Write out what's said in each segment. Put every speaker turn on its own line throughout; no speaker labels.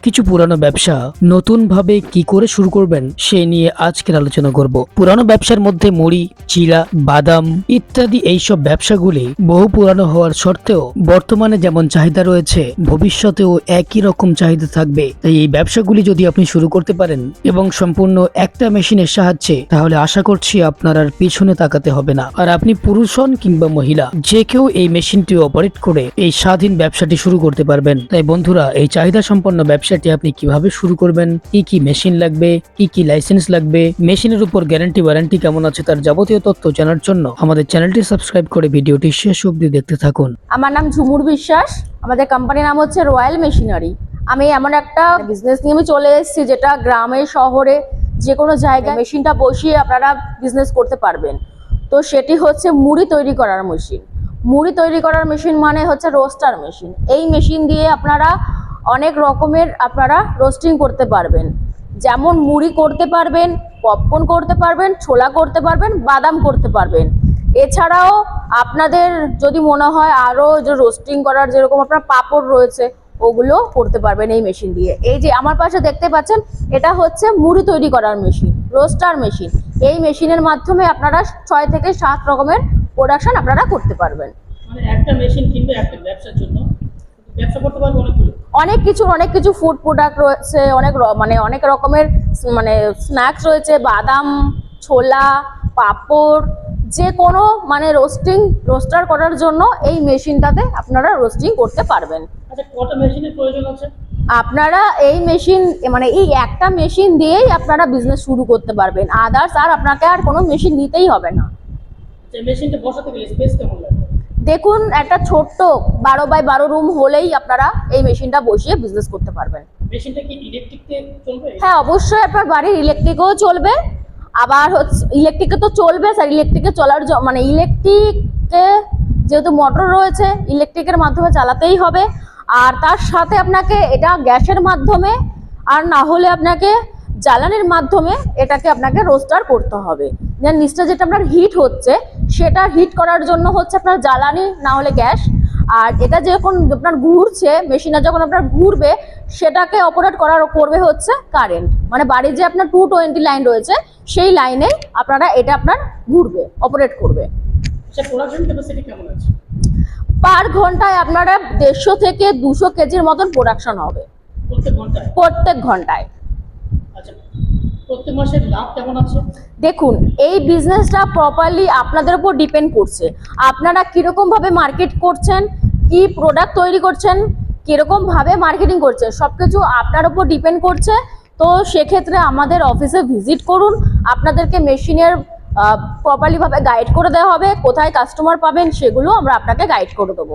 কিছু পুরানো ব্যবসা নতুন ভাবে কি করে শুরু করবেন সে নিয়ে আজকের আলোচনা করব। পুরানো ব্যবসার মধ্যে মুড়ি, চিড়া, বাদাম ইত্যাদি এইসব ব্যবসাগুলি বহু পুরানো হওয়ার সত্ত্বেও বর্তমানে যেমন চাহিদা রয়েছে ভবিষ্যতেও একই রকম চাহিদা থাকবে। তাই এই ব্যবসাগুলি যদি আপনি শুরু করতে পারেন এবং সম্পূর্ণ একটা মেশিনের সাহায্যে, তাহলে আশা করছি আপনার আর পিছনে তাকাতে হবে না। আর আপনি পুরুষ হন কিংবা মহিলা, যে কেউ এই মেশিনটি অপারেট করে এই স্বাধীন ব্যবসাটি শুরু করতে পারবেন। তাই বন্ধুরা, এই চাহিদা সম্পন্ন ব্যবসাটি আপনি কিভাবে শুরু করবেন, কি কি মেশিন লাগবে, কি কি লাইসেন্স লাগবে, মেশিনের উপর গ্যারান্টি ওয়ারেন্টি কেমন আছে, তার যাবতীয় তথ্য জানার জন্য আমাদের চ্যানেলটি সাবস্ক্রাইব করে ভিডিওটি শেষ অবধি দেখতে থাকুন।
আমার নাম ঝুমুর বিশ্বাস, আমাদের কোম্পানির নাম হচ্ছে রয়্যাল মেশিনারি। আমি এমন একটা বিজনেস নিয়ে আমি চলে এসেছি যেটা গ্রামে শহরে যে কোনো জায়গায় মেশিনটা বসিয়ে আপনারা বিজনেস করতে পারবেন। তো সেটি হচ্ছে মুড়ি তৈরি করার মেশিন। মুড়ি তৈরি করার মেশিন মানে হচ্ছে রোস্টার মেশিন। এই মেশিন দিয়ে আপনারা অনেক রকমের রোস্টিং করতে পারবেন। যেমন মুড়ি করতে পারবেন, পপকর্ন করতে পারবেন, ছোলা করতে পারবেন, বাদাম করতে পারবেন। এছাড়াও আপনাদের যদি মনে হয় আরও যে রোস্টিং করার যেরকম আপনার পাঁপড় রয়েছে, ওগুলো করতে পারবেন এই মেশিন দিয়ে। এই যে আমার পাশে দেখতে পাচ্ছেন, এটা হচ্ছে মুড়ি তৈরি করার মেশিন, রোস্টার মেশিন। এই মেশিনের মাধ্যমে আপনারা 6 থেকে 7 রকমের প্রোডাকশন আপনারা করতে পারবেন।
মানে একটা মেশিন কিনবে একটা ব্যবসার জন্য, ব্যবসা করতে পারবে অনেকগুলো।
অনেক কিছু ফুড প্রোডাক্ট রয়েছে, অনেক রকমের স্ন্যাক্স রয়েছে, বাদাম, ছোলা, পাঁপড়, যে কোনো রোস্টার করার জন্য এই মেশিনটাতে আপনারা রোস্টিং করতে পারবেন।
আচ্ছা, কত মেশিনের প্রয়োজন আছে?
আপনারা এই মেশিন এই একটা মেশিন দিয়েই আপনারা বিজনেস শুরু করতে পারবেন। আদার্স আর আপনাকে আর কোনো মেশিন নিতেই হবে না।
এই মেশিনটা বসাতে গেলে স্পেস কেমন লাগবে?
দেখুন, একটা ছোট্ট 12x12 রুম হলেই আপনারা এই মেশিনটা বসিয়ে বিজনেস করতে পারবেন।
মেশিনটা কি ইলেকট্রিকে চলবে?
হ্যাঁ, অবশ্যই আপনার বাড়ির ইলেকট্রিকও চলবে। আবার হচ্ছে ইলেকট্রিকে তো চলবে স্যার, ইলেকট্রিকে চলার ইলেকট্রিকে যেহেতু মোটর রয়েছে, ইলেকট্রিকের মাধ্যমে চালাতেই হবে। আর তার সাথে আপনাকে এটা গ্যাসের মাধ্যমে আর না হলে আপনাকে জ্বালানির মাধ্যমে আপনাকে রোস্টার করতে হবে। যে নিচটা যেটা আপনার হিট হচ্ছে, সেটা হিট করার জন্য হচ্ছে আপনার জ্বালানি না হলে গ্যাস। আর এটা যখন আপনার ঘুরছে, মেশিনটা যখন আপনার ঘুরবে, সেটাকে অপারেট করবে হচ্ছে কারেন্ট। মানে বাড়ির যে আপনার 220 লাইন রয়েছে, সেই লাইনে আপনার ঘুরবে, অপারেট করবে।
আচ্ছা, প্রোডাকশন ক্যাপাসিটি কেমন আছে?
পার ঘন্টায় আপনারা 150 থেকে 200 কেজির মতন প্রোডাকশন হবে প্রত্যেক ঘন্টায়।
আচ্ছা, প্রত্যেক মাসের লাভ কেমন আছে?
দেখুন, এই বিজনেসটা প্রপারলি আপনাদের উপর ডিপেন্ড করছে। আপনারা কিরকম ভাবে মার্কেট করছেন, কি প্রোডাক্ট তৈরি করছেন, কিরকম ভাবে মার্কেটিং করছেন, সবকিছু আপনার উপর ডিপেন্ড করছে। তো সেক্ষেত্রে আমাদের অফিসে ভিজিট করুন, আপনাদেরকে মেশিনের প্রপারলি ভাবে গাইড করে দেওয়া হবে। কোথায় কাস্টমার পাবেন সেগুলো আমরা আপনাকে গাইড করে দেবো।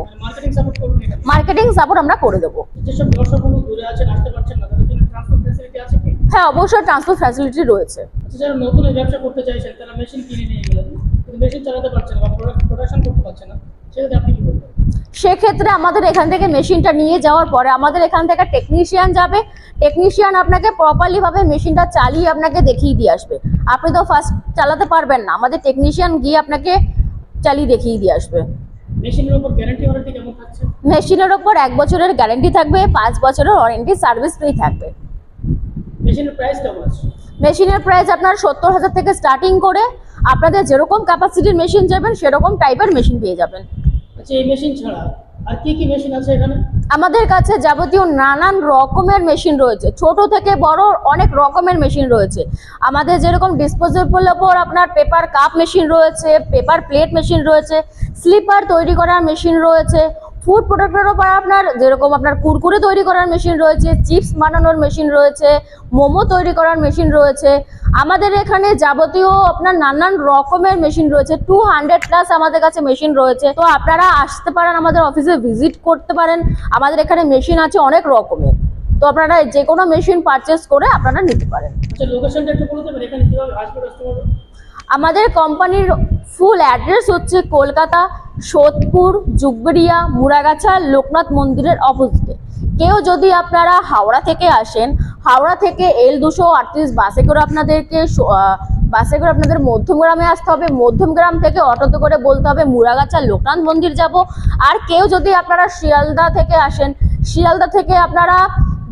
মার্কেটিং সাপোর্ট আমরা করে দেবো।
যেসব দর্শকবন্ধু দূরে আছেন, আসতে পারছেন না, তাদের জন্য ট্রান্সপোর্ট ফ্যাসিলিটি আছে কি?
হ্যাঁ, অবশ্যই ট্রান্সপোর্ট ফ্যাসিলিটি রয়েছে।
আচ্ছা, যারা নতুন এই ব্যবসা করতে চাইছেন, তারা মেশিন কিনে নিয়ে গেলেন কিন্তু মেশিন চালাতে পারছেন না বা প্রোডাকশন করতে পারছেন না, সেক্ষেত্রে আপনি কি বলবেন?
সেক্ষেত্রে আমাদের এখান থেকে মেশিনটা নিয়ে যাওয়ার পরে আমাদের এখান থেকে টেকনিশিয়ান যাবে। টেকনিশিয়ান আপনাকে প্রপারলি ভাবে মেশিনটা চালিয়ে আপনাকে দেখিয়ে দিয়ে আসবে। আপনি তো ফার্স্ট চালাতে পারবেন না, আমাদের টেকনিশিয়ান গিয়ে আপনাকে চালিয়ে দেখিয়ে দিয়ে আসবে।
মেশিনের উপর গ্যারান্টি ওয়ারেন্টি কেমন থাকছে?
মেশিনের উপর 1 বছরের গ্যারান্টি থাকবে, 5 বছরের ওয়ারেন্টি সার্ভিস ফ্রি থাকবে।
মেশিনের প্রাইস কেমন আছে?
মেশিনের প্রাইস আপনার 70,000 থেকে স্টার্টিং করে আপনাদের যেরকম ক্যাপাসিটির মেশিন যাবেন সেরকম টাইপের মেশিন পেয়ে যাবেন।
আচ্ছা, এই মেশিন ছাড়া আর কি কি মেশিন আছে এখানে?
আমাদের কাছে যাবতীয় নানান রকমের মেশিন রয়েছে, ছোট থেকে বড় অনেক রকমের মেশিন রয়েছে। আমাদের যেরকম ডিসপোজেবল ওপর আপনার পেপার কাপ মেশিন রয়েছে, পেপার প্লেট মেশিন রয়েছে, স্লিপার তৈরি করার মেশিন রয়েছে, ফুড প্রোডাক্টের ওপর যেরকম আপনার কুরকুরে তৈরি করার মেশিন রয়েছে, চিপস বানানোর মেশিন রয়েছে, মোমো তৈরি করার মেশিন রয়েছে। আমাদের এখানে যাবতীয় আপনার নানান রকমের মেশিন রয়েছে, 200+ আমাদের কাছে মেশিন রয়েছে। তো আপনারা আসতে পারেন, আমাদের অফিসে ভিজিট করতে পারেন। আমাদের এখানে মেশিন আছে অনেক রকমের, তো আপনারা যে কোনো মেশিন পারচেস করে আপনারা নিতে পারেন।
আচ্ছা, লোকেশনটা একটু বলে দেবেন, এখানে কিভাবে আসবে কাস্টমার?
আমাদের কোম্পানির ফুল অ্যাড্রেস হচ্ছে কলকাতা সোদপুর জুগবেড়িয়া মুড়াগাছা লোকনাথ মন্দিরের অপোজিটে। কেউ যদি আপনারা হাওড়া থেকে আসেন, হাওড়া থেকে L238 বাসে করে আপনাদের মধ্যমগ্রামে আসতে হবে। মধ্যমগ্রাম থেকে অটোতে করে বলতে হবে মুড়াগাছা লোকনাথ মন্দির যাব। আর কেউ যদি আপনারা শিয়ালদা থেকে আসেন, শিয়ালদা থেকে আপনারা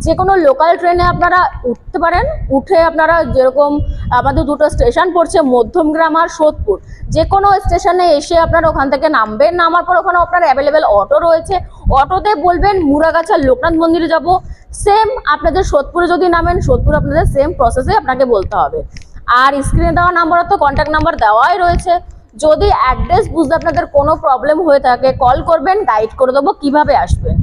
যে কোনো লোকাল ট্রেনে আপনারা উঠতে পারেন। উঠে আপনারা যেরকম আমাদের দুটো স্টেশন পড়ছে, মধ্যমগ্রাম আর সোদপুর, যে কোনো স্টেশনে এসে আপনারা ওখান থেকে নামবেন। নামার পর ওখানে আপনার অ্যাভেলেবেল অটো রয়েছে, অটোতে বলবেন মুরাগাছা লোকনাথ মন্দিরে যাব। সেম আপনাদের সোদপুরে যদি নামেন, সোদপুর আপনাদের সেম প্রসেসে আপনাকে বলতে হবে। আর স্ক্রিনে দেওয়া নাম্বারে তো কন্ট্যাক্ট নাম্বার দেওয়াই রয়েছে। যদি অ্যাড্রেস বুঝতে আপনাদের কোনো প্রবলেম হয়ে থাকে, কল করবেন, গাইড করে দেবো কিভাবে আসবেন।